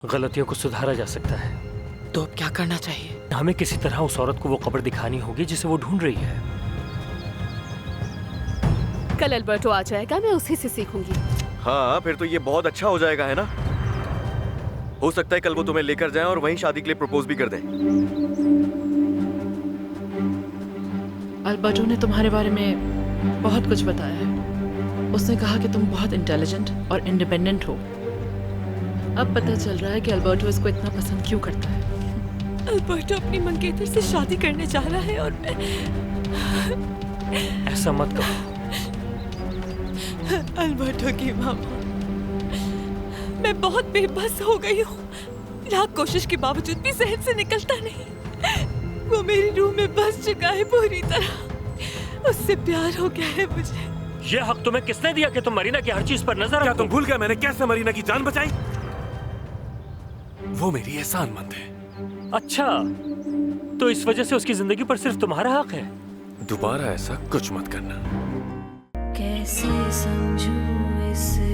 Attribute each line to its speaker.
Speaker 1: गलतियों को सुधारा जा सकता है।
Speaker 2: तो अब क्या करना चाहिए?
Speaker 1: हमें किसी तरह उस औरत को वो कब्र दिखानी होगी जिसे वो ढूंढ रही है।
Speaker 3: कल अल्बर्टो आ जाएगा, मैं उसी से सीखूंगी।
Speaker 4: हाँ, फिर तो ये बहुत अच्छा हो जाएगा, है ना? हो सकता है कल वो तुम्हें लेकर जाएं और वहीं शादी के लिए प्रपोज भी कर दें।
Speaker 2: अल्बर्टो ने तुम्हारे बारे में बहुत कुछ बताया है। उसने कहा कि तुम बहुत इंटेलिजेंट और इंडिपेंडेंट हो। अब पता चल रहा है कि अल्बर्टो इसको इतना पसंद क्यों करता है।
Speaker 3: अल्बर्टो अपनी मंगेतर से शादी करने जा रहा है और मैं...
Speaker 1: ऐसा मत कहो।
Speaker 3: अल्बर्टो की मामा, मैं बहुत बेबस हो गई हूँ। लाख कोशिश के बावजूद भी जहन से निकलता नहीं। वो मेरी रूह में बस चुका है पूरी तरह। उससे प्यार हो गया है मुझे।
Speaker 1: ये हक तुम्हें किसने दिया कि तुम मरीना की हर चीज पर नजर रखो?
Speaker 5: क्या तुम भूल गए मैंने कैसे मरीना की जान बचाई? वो मेरी एहसानमंद है।
Speaker 1: अच्छा, तो इस वजह से उसकी जिंदगी पर सिर्फ तुम्हारा हक है?
Speaker 5: दोबारा ऐसा कुछ मत करना।
Speaker 6: कैसे समझूं इसे